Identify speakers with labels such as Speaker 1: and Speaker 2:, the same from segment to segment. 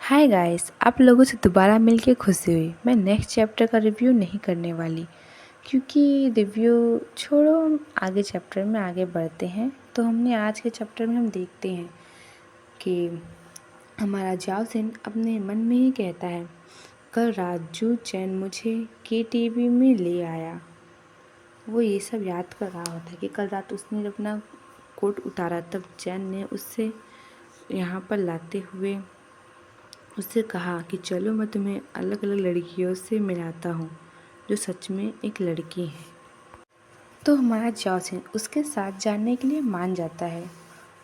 Speaker 1: Hi guys, आप लोगों से दोबारा मिलके खुशी हुई। मैं नेक्स्ट चैप्टर का रिव्यू नहीं करने वाली क्योंकि रिव्यू छोड़ो, हम आगे चैप्टर में आगे बढ़ते हैं। तो हमने आज के चैप्टर में हम देखते हैं कि हमारा जाओ सिन अपने मन में ही कहता है, कल राजू चैन मुझे केटीवी में ले आया। वो ये सब याद कर रहा होता कि कल रात उसने अपना कोट उतारा, तब चैन ने उससे यहाँ पर लाते हुए उससे कहा कि चलो मैं तुम्हें अलग अलग लड़कियों से मिलाता हूँ जो सच में एक लड़की है। तो हमारा जाओसिन उसके साथ जानने के लिए मान जाता है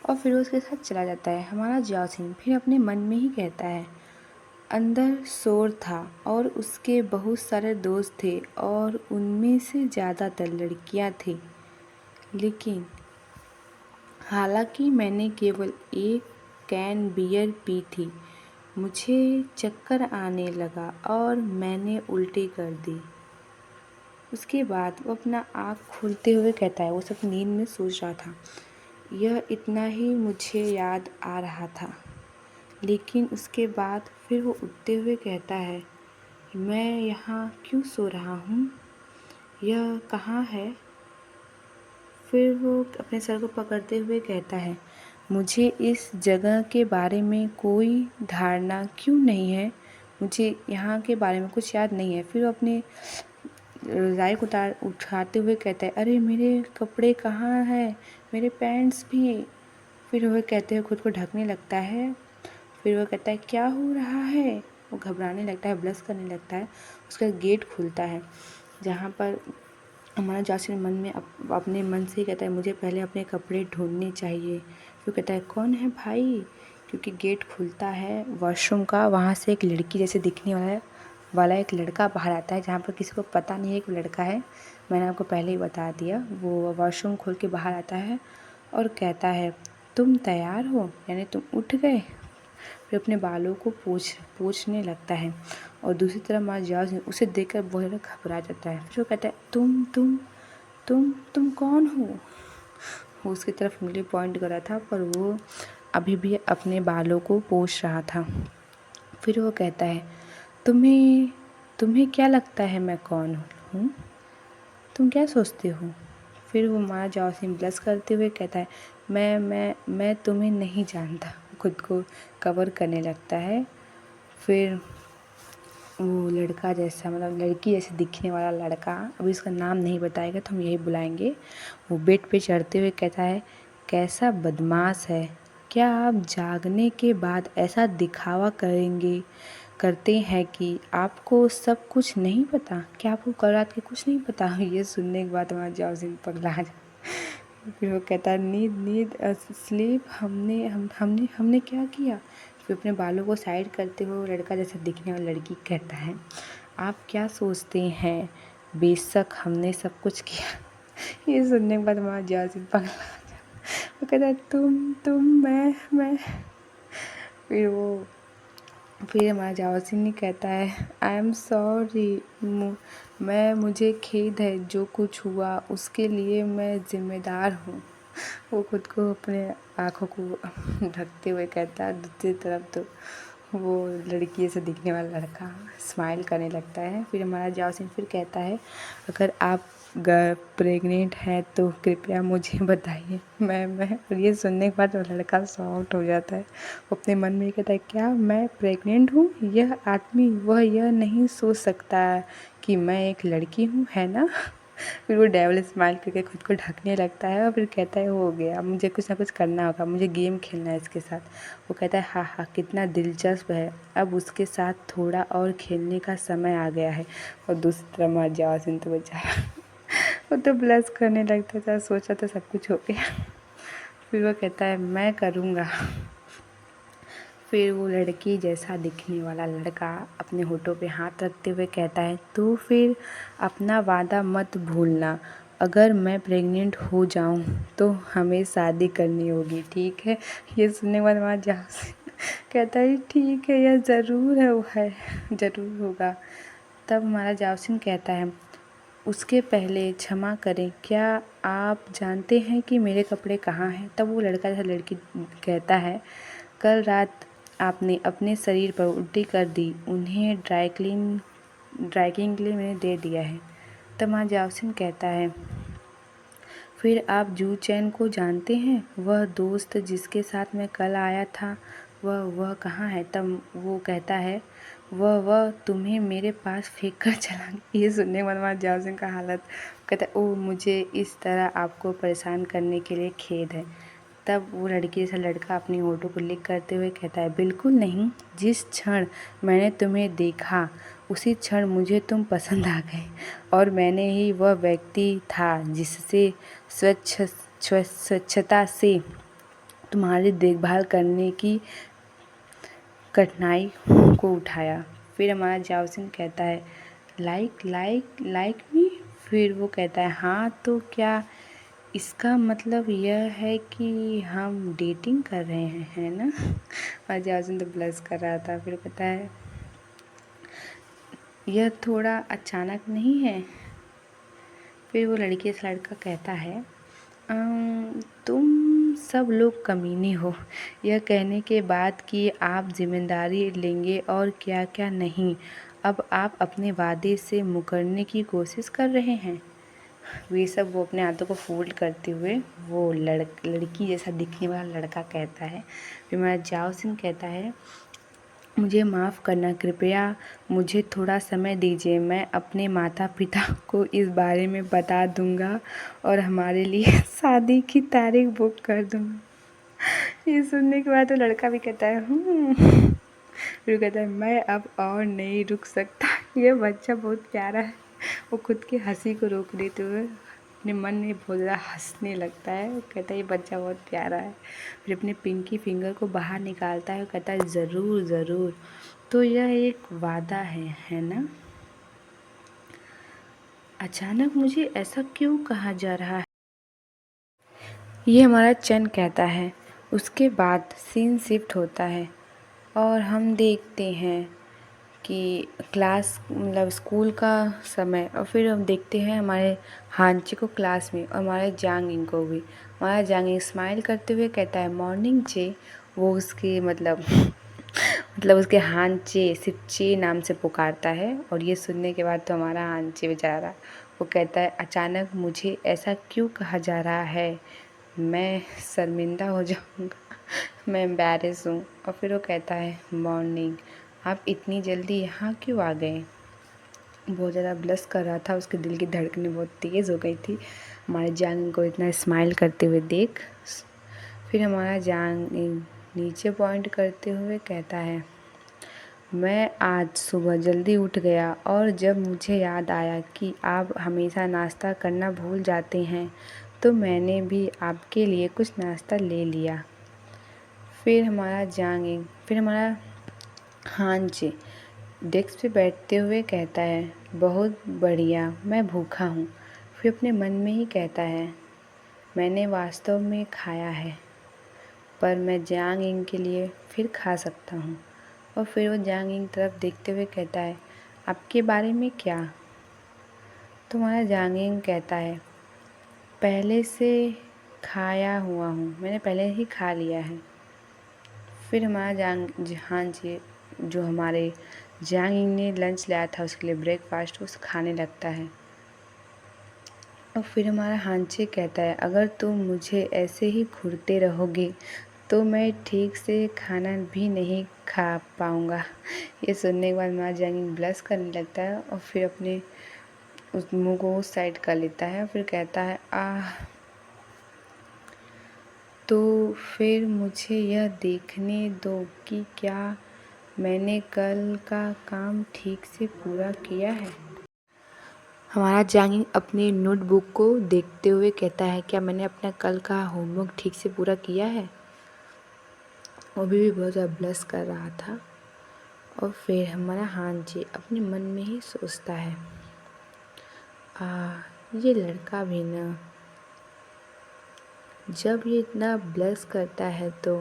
Speaker 1: और फिर उसके साथ चला जाता है। हमारा जाओसिन फिर अपने मन में ही कहता है, अंदर शोर था और उसके बहुत सारे दोस्त थे और उनमें से ज़्यादातर लड़कियाँ थी, लेकिन हालांकि मैंने केवल एक कैन बियर पी थी, मुझे चक्कर आने लगा और मैंने उल्टी कर दी। उसके बाद वो अपना आँख खोलते हुए कहता है, वो सब नींद में सोच रहा था, यह इतना ही मुझे याद आ रहा था। लेकिन उसके बाद फिर वो उठते हुए कहता है, मैं यहाँ क्यों सो रहा हूँ, यह कहाँ है। फिर वो अपने सर को पकड़ते हुए कहता है, मुझे इस जगह के बारे में कोई धारणा क्यों नहीं है, मुझे यहाँ के बारे में कुछ याद नहीं है। फिर वो अपने रज़ाई को उठाते हुए कहता है, अरे मेरे कपड़े कहाँ हैं, मेरे पैंट्स भी। फिर वह कहते हुए खुद को ढकने लगता है। फिर वह कहता है, क्या हो रहा है। वो घबराने लगता है, ब्लश करने लगता है। उसका गेट खुलता है जहाँ पर हमारा जासिर मन में अपने मन से ही कहता है, मुझे पहले अपने कपड़े ढूंढने चाहिए। फिर कहता है, कौन है भाई, क्योंकि गेट खुलता है वॉशरूम का। वहाँ से एक लड़की जैसे दिखने वाला एक लड़का बाहर आता है, जहाँ पर किसी को पता नहीं है कि लड़का है। मैंने आपको पहले ही बता दिया। वो वॉशरूम खोल के बाहर आता है और कहता है, तुम तैयार हो, यानी तुम उठ गए। फिर अपने बालों को पोंछने लगता है और दूसरी तरफ हमारा जाज उसे देखकर बहुत ज़्यादा घबरा जाता है। फिर वो कहता है, तुम कौन हो। वो उसकी तरफ उंगली पॉइंट कर रहा था, पर वो अभी भी अपने बालों को पोंछ रहा था। फिर वो कहता है, तुम्हें क्या लगता है मैं कौन हूँ, तुम क्या सोचते हो। फिर वो हमारा जाओसिन ब्लश करते हुए कहता है, मैं तुम्हें नहीं जानता। खुद को कवर करने लगता है। फिर वो लड़का जैसा, मतलब लड़की जैसे दिखने वाला लड़का, अभी उसका नाम नहीं बताएगा तो हम यही बुलाएंगे, वो बेड पे चढ़ते हुए कहता है, कैसा बदमाश है, क्या आप जागने के बाद ऐसा दिखावा करते हैं कि आपको सब कुछ नहीं पता, क्या आपको कल रात के कुछ नहीं पता। ये सुनने के बाद हमारा जाओसिन पगला फिर वो कहता है, नींद स्लीप, हमने क्या किया। फिर अपने बालों को साइड करते हुए वो लड़का जैसा दिखने वाला लड़की कहता है, आप क्या सोचते हैं, बेशक हमने सब कुछ किया। ये सुनने के बाद हमारा जासिम पगला वो कहता है, तुम मैं। फिर हमारा जावसिन कहता है, आई एम सॉरी, मुझे खेद है, जो कुछ हुआ उसके लिए मैं जिम्मेदार हूँ। वो खुद को अपने आँखों को ढकते हुए कहता है। दूसरी तरफ तो वो लड़की से दिखने वाला लड़का स्माइल करने लगता है। फिर हमारा जाओसिन फिर कहता है, अगर आप प्रेग्नेंट हैं तो कृपया मुझे बताइए। मैं और ये सुनने के बाद वो लड़का शॉक्ड हो जाता है। वो अपने मन में कहता है, क्या मैं प्रेग्नेंट हूँ, यह आदमी वह यह नहीं सोच सकता कि मैं एक लड़की हूँ, है ना। फिर वो डेविल स्माइल करके खुद को ढकने लगता है और फिर कहता है, हो गया, मुझे कुछ ना कुछ करना होगा, मुझे गेम खेलना है इसके साथ। वो कहता है, हाँ हाँ, कितना दिलचस्प है, अब उसके साथ थोड़ा और खेलने का समय आ गया है। और दूसरी तरफ मर जाओ सिंह तो बेचारा वो तो ब्लश करने लगता था, सोचा तो सब कुछ हो गया। फिर वो कहता है, मैं करूँगा। फिर वो लड़की जैसा दिखने वाला लड़का अपने होठों पे हाथ रखते हुए कहता है, तो फिर अपना वादा मत भूलना, अगर मैं प्रेग्नेंट हो जाऊं तो हमें शादी करनी होगी, ठीक है। ये सुनने के बाद हमारा जास कहता है, ठीक है, यह ज़रूर है, वो है, ज़रूर होगा। तब हमारा जावसिन कहता है, उसके पहले क्षमा करें, क्या आप जानते हैं कि मेरे कपड़े कहाँ हैं। तब वो लड़का जैसा लड़की कहता है, कल रात आपने अपने शरीर पर उल्टी कर दी, उन्हें ड्राइकिंग के लिए मैंने दे दिया है। तब माँ जाओसिन कहता है, फिर आप जू चैन को जानते हैं? वह दोस्त जिसके साथ मैं कल आया था, वह कहाँ है? तब वो कहता है, वह तुम्हें मेरे पास फेंक कर चला गया। ये सुनने के बाद माँ जाओसिन का हालत कहता है, ओह, मुझे इस तरह आपको परेशान करने के लिए खेद है। तब वो लड़की जैसा लड़का अपनी होठों को लिक करते हुए कहता है, बिल्कुल नहीं, जिस क्षण मैंने तुम्हें देखा उसी क्षण मुझे तुम पसंद आ गए, और मैंने ही वह व्यक्ति था जिससे स्वच्छता से तुम्हारी देखभाल करने की कठिनाई को उठाया। फिर हमारा जाओसिन कहता है, लाइक मी? फिर वो कहता है, हाँ, तो क्या इसका मतलब यह है कि हम डेटिंग कर रहे हैं, है ना? और जाओसिन तो ब्लश कर रहा था। फिर कहता है, यह थोड़ा अचानक नहीं है? फिर वो लड़की से लड़का कहता है, तुम सब लोग कमीने हो, यह कहने के बाद कि आप जिम्मेदारी लेंगे और क्या क्या नहीं, अब आप अपने वादे से मुकरने की कोशिश कर रहे हैं। वे सब वो अपने हाथों को फोल्ड करते हुए वो लड़की जैसा दिखने वाला लड़का कहता है। फिर मेरा जाओसिन कहता है, मुझे माफ़ करना, कृपया मुझे थोड़ा समय दीजिए, मैं अपने माता पिता को इस बारे में बता दूंगा और हमारे लिए शादी की तारीख बुक कर दूंगा। ये सुनने के बाद तो लड़का भी कहता है, फिर कहता है, मैं अब और नहीं रुक सकता। ये बच्चा बहुत प्यारा है। वो खुद की हंसी को रोक लेते हुए अपने मन में बहुत ज़्यादा हंसने लगता है। वो कहता है, ये बच्चा बहुत प्यारा है। फिर अपने पिंकी फिंगर को बाहर निकालता है और कहता है, ज़रूर ज़रूर, तो यह एक वादा है ना? अचानक मुझे ऐसा क्यों कहा जा रहा है? ये हमारा चन कहता है। उसके बाद सीन शिफ्ट होता है और हम देखते हैं कि क्लास मतलब स्कूल का समय, और फिर हम देखते हैं हमारे हांची को क्लास में और हमारे जांगिंग को भी। हमारा जांगिंग स्माइल करते हुए कहता है, मॉर्निंग चे। वो उसके मतलब उसके हांचे सिर्फ चे नाम से पुकारता है। और ये सुनने के बाद तो हमारा हांचे बेचारा वो कहता है, अचानक मुझे ऐसा क्यों कहा जा रहा है? मैं शर्मिंदा हो जाऊँगा, मैं एम्बैरेस हूँ। और फिर वो कहता है, मॉर्निंग, आप इतनी जल्दी यहाँ क्यों आ गए? बहुत ज़्यादा ब्लश कर रहा था, उसके दिल की धड़कनें बहुत तेज़ हो गई थी हमारे जांग को इतना स्माइल करते हुए देख। फिर हमारा जांग नीचे पॉइंट करते हुए कहता है, मैं आज सुबह जल्दी उठ गया और जब मुझे याद आया कि आप हमेशा नाश्ता करना भूल जाते हैं, तो मैंने भी आपके लिए कुछ नाश्ता ले लिया। फिर हमारा हांची डेस्क पे बैठते हुए कहता है, बहुत बढ़िया, मैं भूखा हूँ। फिर अपने मन में ही कहता है, मैंने वास्तव में खाया है, पर मैं जांग इंग के लिए फिर खा सकता हूँ। और फिर वो जांग इंग तरफ देखते हुए कहता है, आपके बारे में क्या? तो हमारा जांग इंग कहता है, पहले से खाया हुआ हूँ, मैंने पहले ही खा लिया है। फिर हमारा हांची जो हमारे जांग ने लंच लाया था उसके लिए ब्रेकफास्ट, उस खाने लगता है। और फिर हमारा हांचे कहता है, अगर तुम मुझे ऐसे ही घूरते रहोगे तो मैं ठीक से खाना भी नहीं खा पाऊँगा। ये सुनने के बाद हमारा जांग ब्लश करने लगता है और फिर अपने उस मुँह को उस साइड कर लेता है और फिर कहता है, आह। तो फिर मुझे यह देखने दो कि क्या मैंने कल का काम ठीक से पूरा किया है। हमारा जांगिंग अपनी नोटबुक को देखते हुए कहता है, क्या मैंने अपना कल का होमवर्क ठीक से पूरा किया है? वो भी बहुत ज़्यादा ब्लश कर रहा था। और फिर हमारा हांची अपने मन में ही सोचता है, ये लड़का भी ना, जब ये इतना ब्लश करता है तो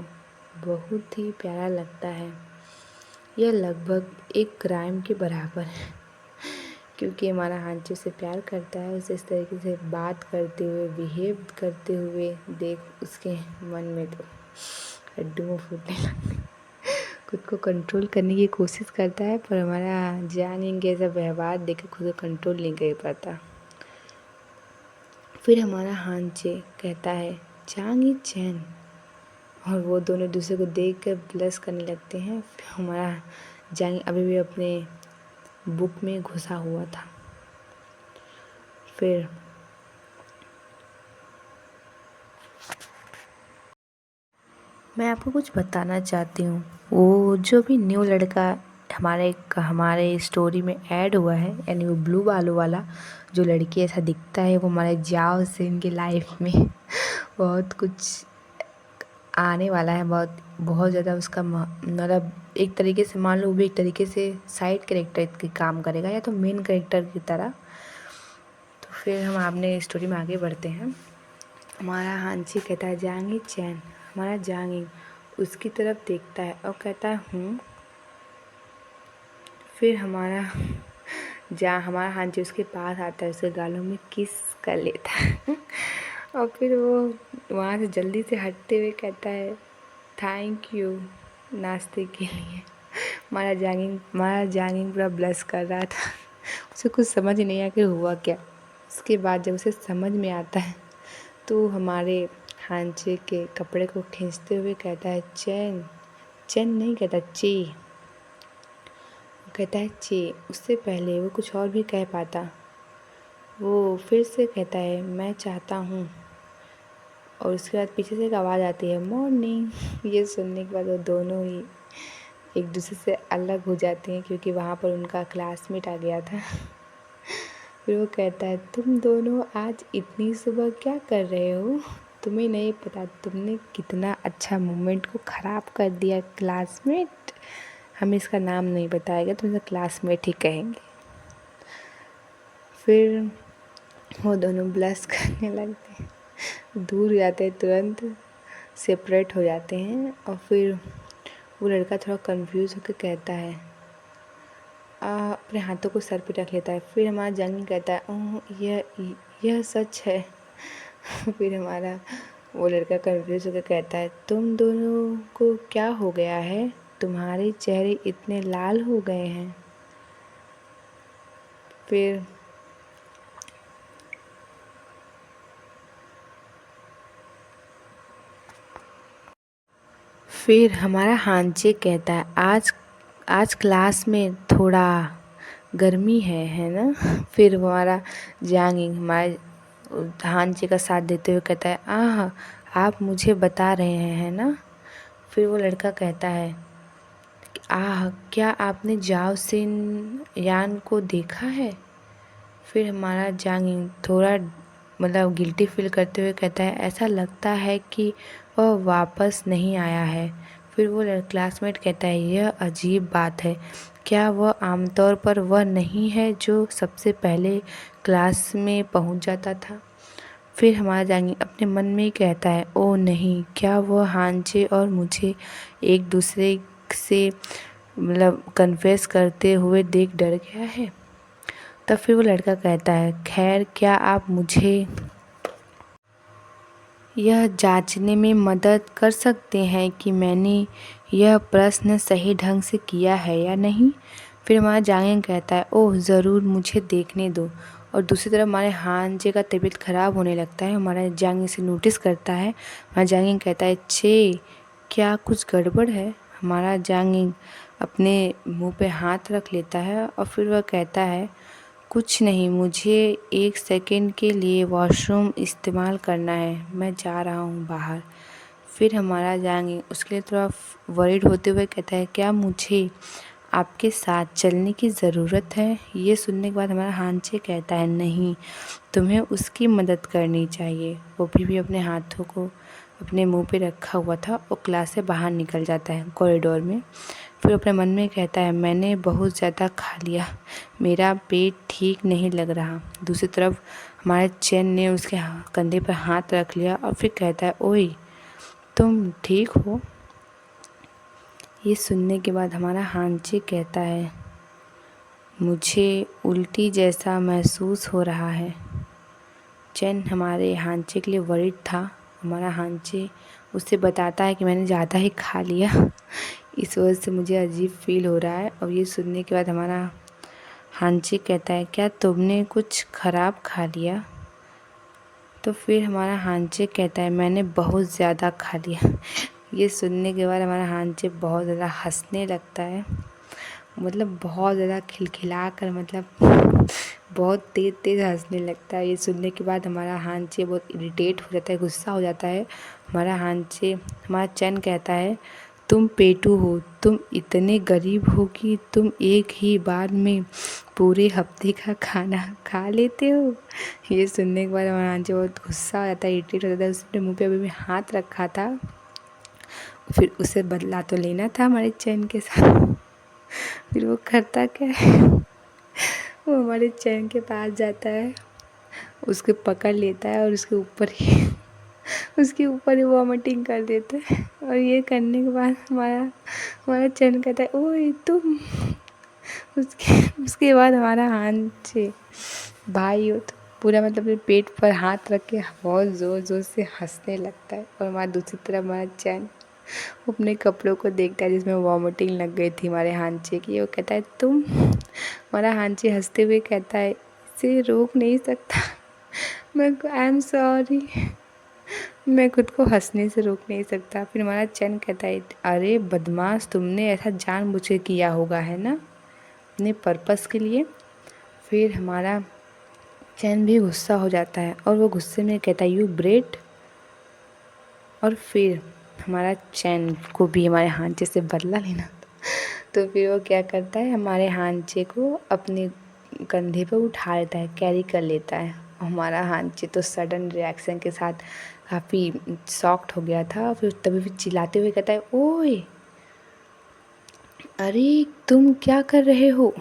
Speaker 1: बहुत ही प्यारा लगता है। यह लगभग एक क्राइम के बराबर है। क्योंकि हमारा हांची उसे प्यार करता है, उसे इस तरीके से बात करते हुए, बिहेव करते हुए देख उसके मन में तो हड्डियाँ फूटने लगती। खुद को कंट्रोल करने की कोशिश करता है, पर हमारा जांगिंग ऐसा व्यवहार देख खुद को कंट्रोल नहीं कर पाता। फिर हमारा हानचे कहता है जांगी चैन, और वो दोनों दूसरे को देख कर ब्लश करने लगते हैं। फिर हमारा जांगी अभी भी अपने बुक में घुसा हुआ था। फिर मैं आपको कुछ बताना चाहती हूँ। वो जो भी न्यू लड़का हमारे स्टोरी में ऐड हुआ है, यानी वो ब्लू बालों वाला जो लड़की ऐसा दिखता है, वो हमारे जाओ से इनकी लाइफ में बहुत कुछ आने वाला है। बहुत ज़्यादा उसका मतलब एक तरीके से मान लो वो भी एक तरीके से साइड कैरेक्टर की काम करेगा या तो मेन कैरेक्टर की तरह। तो फिर हम अपने स्टोरी में आगे बढ़ते हैं। हमारा हांची कहता है जांगी चैन। हमारा जांगी उसकी तरफ देखता है और कहता है हूँ। फिर हमारा हमारा हांची उसके पास आता है, उसके गालों में किस कर लेता है और फिर वो वहाँ से जल्दी से हटते हुए कहता है थैंक यू नाश्ते के लिए। हमारा जांगिंग पूरा ब्लश कर रहा था। उसे कुछ समझ ही नहीं आया कि हुआ क्या। उसके बाद जब उसे समझ में आता है तो हमारे हांचे के कपड़े को खींचते हुए कहता है चैन। चैन नहीं कहता, चे। कहता है चे। उससे पहले वो कुछ और भी कह पाता। वो फिर से कहता है मैं चाहता हूँ, और उसके बाद पीछे से एक आवाज़ आती है मॉर्निंग। ये सुनने के बाद वो दोनों ही एक दूसरे से अलग हो जाते हैं, क्योंकि वहाँ पर उनका क्लासमेट आ गया था। फिर वो कहता है तुम दोनों आज इतनी सुबह क्या कर रहे हो? तुम्हें नहीं पता तुमने कितना अच्छा मोमेंट को ख़राब कर दिया क्लासमेट। हम इसका नाम नहीं बताएगा, तुम इसे क्लासमेट ही कहेंगे। फिर वो दोनों ब्लश करने लगते हैं, दूर जाते हैं, तुरंत सेपरेट हो जाते हैं। और फिर वो लड़का थोड़ा कंफ्यूज होकर कहता है अपने हाथों को सर पे रख लेता है। फिर हमारा जांगी कहता है ओह यह सच है। फिर हमारा वो लड़का कंफ्यूज होकर कहता है तुम दोनों को क्या हो गया है? तुम्हारे चेहरे इतने लाल हो गए हैं। फिर हमारा हांचे कहता है आज क्लास में थोड़ा गर्मी है ना? फिर हमारा जांगिंग हमारे हांचे का साथ देते हुए कहता है आप मुझे बता रहे हैं ना? फिर वो लड़का कहता है क्या आपने जाओ सिन यान को देखा है? फिर हमारा जांगिंग थोड़ा मतलब गिल्टी फील करते हुए कहता है ऐसा लगता है कि वह वापस नहीं आया है। फिर वो क्लासमेट कहता है यह अजीब बात है, क्या वह आमतौर पर वह नहीं है जो सबसे पहले क्लास में पहुंच जाता था? फिर हमारा जांगिंग अपने मन में ही कहता है ओह नहीं, क्या वह हांचे और मुझे एक दूसरे से मतलब कन्फेस करते हुए देख डर गया है? तब फिर वो लड़का कहता है खैर क्या आप मुझे यह जांचने में मदद कर सकते हैं कि मैंने यह प्रश्न सही ढंग से किया है या नहीं? फिर हमारा जांगिंग कहता है ओह ज़रूर, मुझे देखने दो। और दूसरी तरफ हमारे हांजे का तबीयत ख़राब होने लगता है। हमारा जांगिंग से नोटिस करता है। हमारा जांगिंग कहता है छे क्या कुछ गड़बड़ है? हमारा जांगिंग अपने मुंह पे हाथ रख लेता है और फिर वह कहता है कुछ नहीं, मुझे 1 सेकंड के लिए वॉशरूम इस्तेमाल करना है, मैं जा रहा हूँ बाहर। फिर हमारा जांगिंग उसके लिए थोड़ा वरीड होते हुए कहता है क्या मुझे आपके साथ चलने की ज़रूरत है? ये सुनने के बाद हमारा हांचे कहता है नहीं, तुम्हें उसकी मदद करनी चाहिए। वो भी अपने हाथों को अपने मुंह पे रखा हुआ था और क्लास से बाहर निकल जाता है कॉरिडोर में। फिर अपने मन में कहता है मैंने बहुत ज़्यादा खा लिया, मेरा पेट ठीक नहीं लग रहा। दूसरी तरफ हमारे चैन ने उसके कंधे पर हाथ रख लिया और फिर कहता है ओए तुम ठीक हो? ये सुनने के बाद हमारा हांचे कहता है मुझे उल्टी जैसा महसूस हो रहा है। चैन हमारे हांचे के लिए वरीड था। हमारा हांचे उससे बताता है कि मैंने ज़्यादा ही खा लिया, इस वजह से मुझे अजीब फील हो रहा है। और ये सुनने के बाद हमारा हांची कहता है क्या तुमने कुछ खराब खा लिया? तो फिर हमारा हांचे कहता है मैंने बहुत ज़्यादा खा लिया। ये सुनने के बाद हमारा हांचे बहुत ज़्यादा हंसने लगता है, मतलब बहुत ज़्यादा खिलखिला कर, मतलब बहुत तेज़ तेज़ हंसने लगता है। ये सुनने के बाद हमारा हांचे बहुत इरिटेट हो जाता है, गुस्सा हो जाता है। हमारा चैन कहता है तुम पेटू हो, तुम इतने गरीब हो कि तुम एक ही बार में पूरे हफ्ते का खाना खा लेते हो। ये सुनने के बाद हमारा हांचे बहुत गुस्सा हो जाता है, इरिटेट हो जाता है। उसने मुँह पे अभी भी हाथ रखा था, फिर उसे बदला तो लेना था हमारे चैन के साथ। फिर वो करता क्या है, वो हमारे चैन के पास जाता है, उसको पकड़ लेता है और उसके ऊपर ही वॉमिटिंग कर देता है। और ये करने के बाद हमारा हमारा चैन कहता है ओए तुम। उसके बाद हमारा हांचे भाई हो तो पूरा मतलब अपने पेट पर हाथ रख के बहुत ज़ोर ज़ोर से हंसने लगता है। और हमारा दूसरी तरफ हमारा चैन अपने कपड़ों को देखता है जिसमें वॉमिटिंग लग गई थी हमारे हांचे की। वो कहता है तुम। हमारा हांचे हंसते हुए कहता है इसे रोक नहीं सकता, मैं आई एम सॉरी, मैं खुद को हंसने से रोक नहीं सकता। फिर हमारा चैन कहता है अरे बदमाश, तुमने ऐसा जानबूझ के किया होगा है ना, अपने पर्पस के लिए। फिर हमारा चैन भी गुस्सा हो जाता है और वो गुस्से में कहता है यू ब्रेड। और फिर हमारा चैन को भी हमारे हांचे से बदला लेना था, तो फिर वो क्या करता है, हमारे हांचे को अपने कंधे पर उठा लेता है, कैरी कर लेता है। हमारा हांचे तो सडन रिएक्शन के साथ काफ़ी शॉक्ड हो गया था। फिर तभी भी चिल्लाते हुए कहता है ओए अरे तुम क्या कर रहे हो?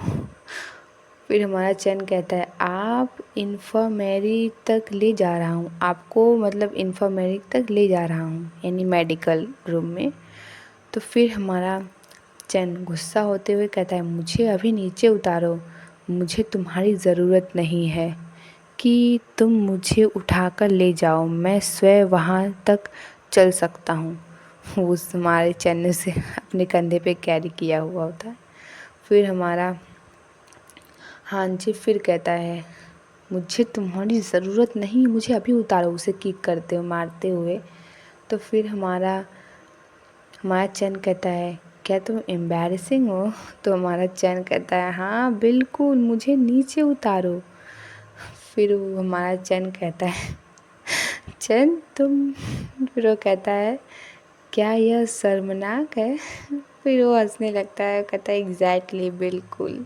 Speaker 1: फिर हमारा चैन कहता है आप इन्फर्मेरी तक ले जा रहा हूँ आपको, मतलब इन्फर्मेरी तक ले जा रहा हूँ यानी मेडिकल रूम में। तो फिर हमारा चैन गुस्सा होते हुए कहता है मुझे अभी नीचे उतारो, मुझे तुम्हारी ज़रूरत नहीं है कि तुम मुझे उठाकर ले जाओ, मैं स्वयं वहाँ तक चल सकता हूँ। उस हमारे चैन ने से अपने कंधे पे कैरी किया हुआ होता है। फिर हमारा हांची फिर कहता है मुझे तुम्हारी ज़रूरत नहीं, मुझे अभी उतारो, उसे किक करते हुए मारते हुए। तो फिर हमारा चैन कहता है क्या तुम एम्बैरेसिंग हो? तो हमारा चैन कहता है हाँ बिल्कुल, मुझे नीचे उतारो। फिर वो हमारा चैन कहता है चैन तुम। फिर वो कहता है क्या यह शर्मनाक है? फिर वो हंसने लगता है, कहता है एग्जैक्टली बिल्कुल।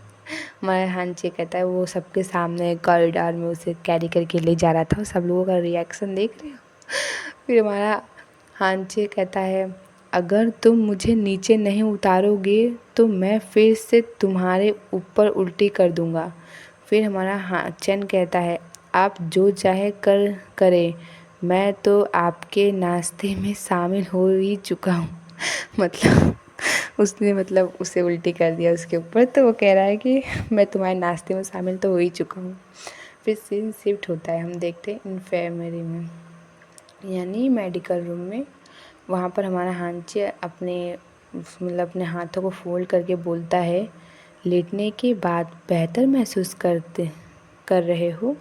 Speaker 1: हमारा हांचे कहता है वो सबके सामने कॉरिडोर में उसे कैरी करके ले जा रहा था, सब लोगों का रिएक्शन देख रहे हो। फिर हमारा हांचे कहता है अगर तुम मुझे नीचे नहीं उतारोगे तो मैं फिर से तुम्हारे ऊपर उल्टी कर दूंगा। फिर हमारा चैन कहता है आप जो चाहे करें, मैं तो आपके नाश्ते में शामिल हो ही चुका हूँ। मतलब उसने मतलब उसे उल्टी कर दिया उसके ऊपर, तो वो कह रहा है कि मैं तुम्हारे नाश्ते में शामिल तो हो ही चुका हूँ। फिर सीन शिफ्ट होता है, हम देखते हैं इन्फर्मरी में यानी मेडिकल रूम में। वहाँ पर हमारा हांचे अपने मतलब अपने हाथों को फोल्ड करके बोलता है लेटने के बाद बेहतर महसूस कर रहे हो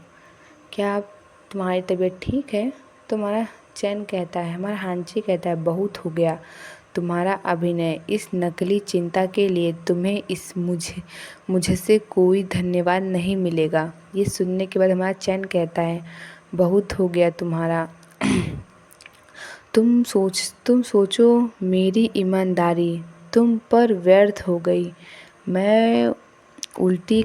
Speaker 1: क्या? आप तुम्हारी तबीयत ठीक है? तो हमारा चैन कहता है, हमारा हांची कहता है बहुत हो गया तुम्हारा अभिनय, इस नकली चिंता के लिए तुम्हें मुझसे कोई धन्यवाद नहीं मिलेगा। ये सुनने के बाद हमारा चैन कहता है बहुत हो गया तुम्हारा। तुम सोचो मेरी ईमानदारी तुम पर व्यर्थ हो गई। मैं उल्टी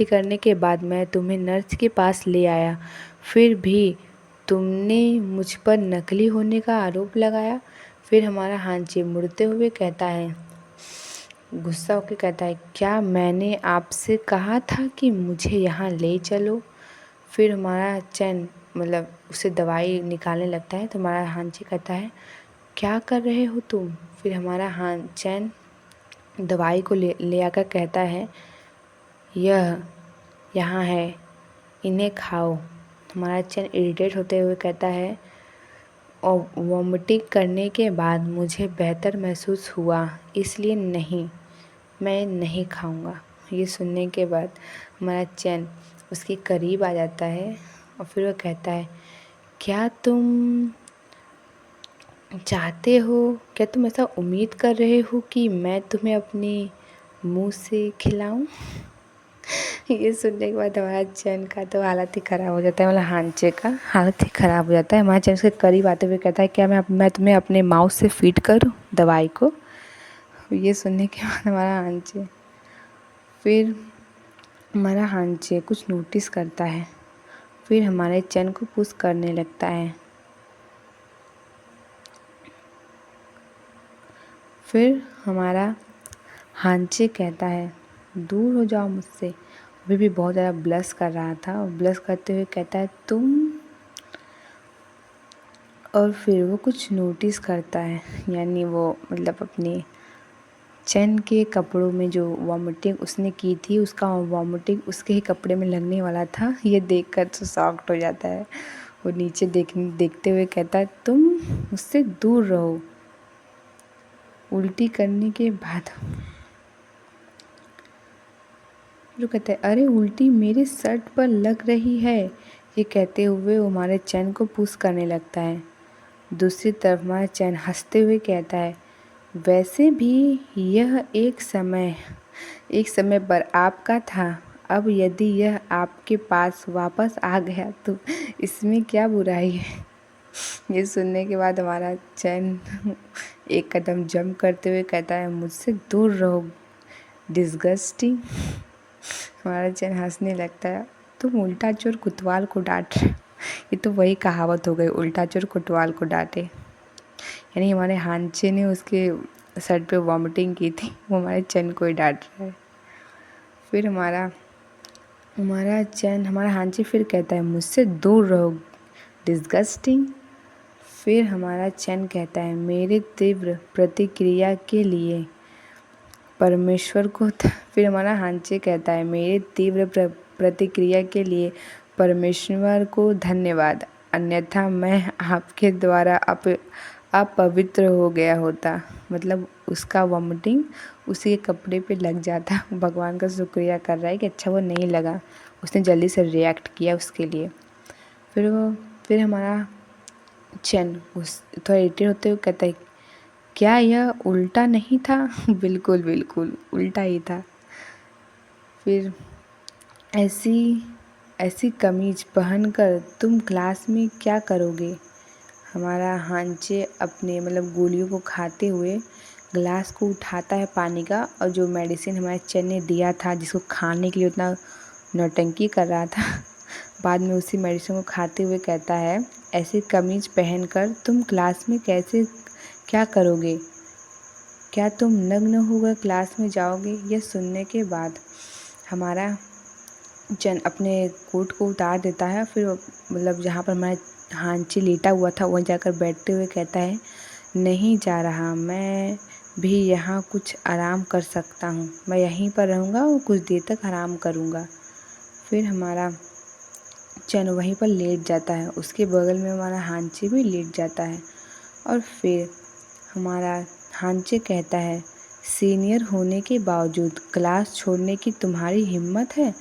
Speaker 1: करने के बाद मैं तुम्हें नर्स के पास ले आया, फिर भी तुमने मुझ पर नकली होने का आरोप लगाया। फिर हमारा हांचे मुड़ते हुए कहता है, गुस्सा होकर कहता है क्या मैंने आपसे कहा था कि मुझे यहाँ ले चलो? फिर हमारा चैन मतलब उसे दवाई निकालने लगता है। तो हमारा हांची कहता है क्या कर रहे हो तुम? फिर हमारा चैन दवाई को ले आकर कहता है यह यहाँ है, इन्हें खाओ। हमारा चैन इरिटेट होते हुए कहता है और वॉमिटिंग करने के बाद मुझे बेहतर महसूस हुआ, इसलिए नहीं, मैं नहीं खाऊंगा। ये सुनने के बाद हमारा चैन उसके करीब आ जाता है और फिर वो कहता है, क्या तुम चाहते हो, क्या तुम ऐसा उम्मीद कर रहे हो कि मैं तुम्हें अपने मुंह से खिलाऊं? ये सुनने के बाद हमारा चैन का तो हालत ही ख़राब हो जाता है, मतलब हांचे का हालत ही ख़राब हो जाता है। हमारा चैन उसके करीब आते हुए कहता है, क्या मैं तुम्हें अपने माउथ से फीड करूं दवाई को? ये सुनने के बाद हमारा हांचे कुछ नोटिस करता है, फिर हमारे चैन को पुश करने लगता है। फिर हमारा हांचे कहता है, दूर हो जाओ मुझसे। अभी भी बहुत ज़्यादा ब्लश कर रहा था और ब्लश करते हुए कहता है, तुम। और फिर वो कुछ नोटिस करता है, यानी वो मतलब अपने चैन के कपड़ों में जो वॉमिटिंग उसने की थी, उसका वॉमिटिंग उसके ही कपड़े में लगने वाला था। ये देखकर तो शॉक्ड हो जाता है। वो नीचे देखते हुए कहता है, तुम मुझसे दूर रहो। उल्टी करने के बाद जो कहता है, अरे उल्टी मेरे शर्ट पर लग रही है। ये कहते हुए वो हमारे चैन को पुश करने लगता है। दूसरी तरफ हमारा चैन हंसते हुए कहता है, वैसे भी यह एक समय पर आपका था। अब यदि यह आपके पास वापस आ गया तो इसमें क्या बुराई है? ये सुनने के बाद हमारा चैन एक कदम जंप करते हुए कहता है, मुझसे दूर रहो, डिस्गस्टिंग। हमारा चैन हंसने लगता है, तुम उल्टा चोर कोतवाल को डांट रहे। ये तो वही कहावत हो गई, उल्टा चोर कोतवाल को डांटे। यानी हमारे हांचे ने उसके शर्ट पे वॉमिटिंग की थी, वो हमारे चैन को ही डांट रहा है। फिर हमारा हांचे फिर कहता है, मुझसे दूर रहो, डिस्गस्टिंग। फिर हमारा चैन कहता है, मेरे तीव्र प्रतिक्रिया के लिए परमेश्वर को फिर हमारा हांचे कहता है, मेरे तीव्र प्रतिक्रिया के लिए परमेश्वर को धन्यवाद, अन्यथा मैं आपके द्वारा अपवित्र हो गया होता। मतलब उसका वॉमिटिंग उसी के कपड़े पे लग जाता। भगवान का शुक्रिया कर रहा है कि अच्छा वो नहीं लगा, उसने जल्दी से रिएक्ट किया उसके लिए। फिर हमारा चैन उस थोड़ा इरिटेट होते हुए कहता है, क्या यह उल्टा नहीं था? बिल्कुल बिल्कुल उल्टा ही था। फिर ऐसी कमीज पहनकर तुम क्लास में क्या करोगे? हमारा हांचे अपने मतलब गोलियों को खाते हुए ग्लास को उठाता है पानी का, और जो मेडिसिन हमारे चैन ने दिया था जिसको खाने के लिए उतना नौटंकी कर रहा था, बाद में उसी मेडिसिन को खाते हुए कहता है, ऐसी कमीज पहनकर तुम क्लास में क्या करोगे? क्या तुम नग्न होकर क्लास में जाओगे? यह सुनने के बाद हमारा चैन अपने कोट को उतार देता है। फिर मतलब जहाँ पर हमारा हांचे लेटा हुआ था वहीं जाकर बैठते हुए कहता है, नहीं जा रहा, मैं भी यहाँ कुछ आराम कर सकता हूँ। मैं यहीं पर रहूँगा और कुछ देर तक आराम करूँगा। फिर हमारा चैन वहीं पर लेट जाता है, उसके बगल में हमारा हांचे भी लेट जाता है। और फिर हमारा हांचे कहता है, सीनियर होने के बावजूद क्लास छोड़ने की तुम्हारी हिम्मत है?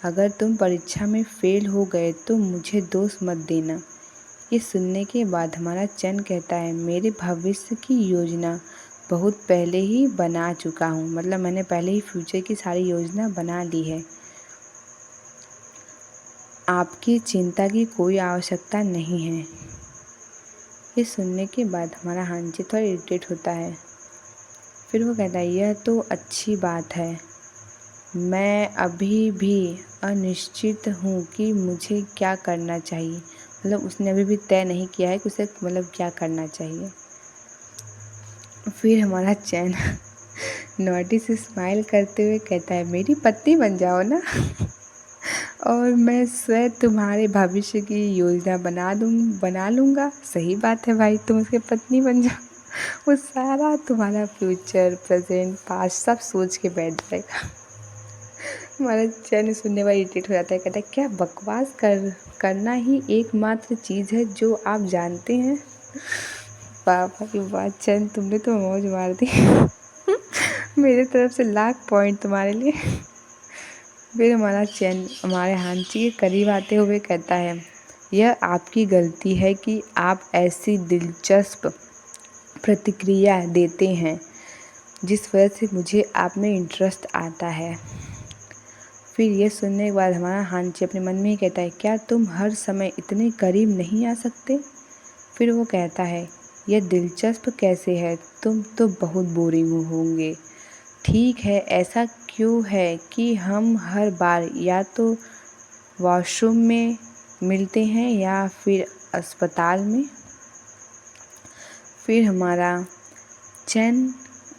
Speaker 1: अगर तुम परीक्षा में फेल हो गए तो मुझे दोष मत देना। ये सुनने के बाद हमारा चैन कहता है, मेरे भविष्य की योजना बहुत पहले ही बना चुका हूँ, मतलब मैंने पहले ही फ्यूचर की सारी योजना बना ली है, आपकी चिंता की कोई आवश्यकता नहीं है। ये सुनने के बाद हमारा हांचे थोड़ा इरिटेट होता है। फिर वो कहता है, यह तो अच्छी बात है, मैं अभी भी अनिश्चित हूँ कि मुझे क्या करना चाहिए। मतलब उसने अभी भी तय नहीं किया है कि उसे मतलब क्या करना चाहिए। फिर हमारा चैन नॉटी से स्माइल करते हुए कहता है, मेरी पत्नी बन जाओ ना और मैं स्वयं तुम्हारे भविष्य की योजना बना लूँगा। सही बात है भाई, तुम उसकी पत्नी बन जाओ, वो सारा तुम्हारा फ्यूचर प्रेजेंट पास्ट सब सोच के बैठ जाएगा। हमारा चैन सुनने वाला इरिटेट हो जाता है, कहता है, क्या बकवास करना ही एकमात्र चीज़ है जो आप जानते हैं? पापा की बात चैन, तुमने तो मौज मार दी। मेरे तरफ से लाख पॉइंट तुम्हारे लिए। फिर हमारा चैन हमारे हांची के करीब आते हुए कहता है, यह आपकी गलती है कि आप ऐसी दिलचस्प प्रतिक्रिया देते हैं जिस वजह से मुझे आप में इंटरेस्ट आता है। फिर ये सुनने के बाद हमारा हांची अपने मन में ही कहता है, क्या तुम हर समय इतने करीब नहीं आ सकते? फिर वो कहता है, यह दिलचस्प कैसे है, तुम तो बहुत बोरिंग होंगे। ठीक है, ऐसा क्यों है कि हम हर बार या तो वॉशरूम में मिलते हैं या फिर अस्पताल में? फिर हमारा चैन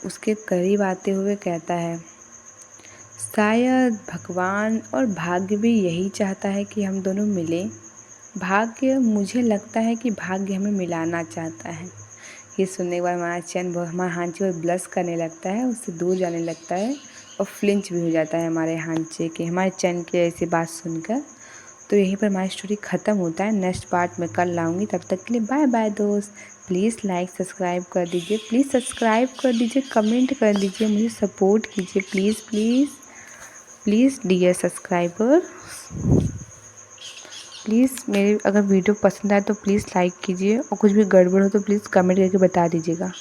Speaker 1: उसके करीब आते हुए कहता है, शायद भगवान और भाग्य भी यही चाहता है कि हम दोनों मिलें। भाग्य, मुझे लगता है कि भाग्य हमें मिलाना चाहता है। ये सुनने के बाद हमारा हांची बहुत ब्लश करने लगता है, उससे दूर जाने लगता है और फ्लिंच भी हो जाता है हमारे चैन के ऐसी बात सुनकर। तो यहीं पर हमारी स्टोरी ख़त्म होता है। नेक्स्ट पार्ट मैं कल लाऊंगी, तब तक के लिए बाय बाय दोस्त। प्लीज़ लाइक सब्सक्राइब कर दीजिए, कमेंट कर दीजिए, मुझे सपोर्ट कीजिए, please please please dear subscriber. Please मेरी अगर वीडियो पसंद आए तो प्लीज़ लाइक कीजिए, और कुछ भी गड़बड़ हो तो प्लीज़ कमेंट करके बता दीजिएगा।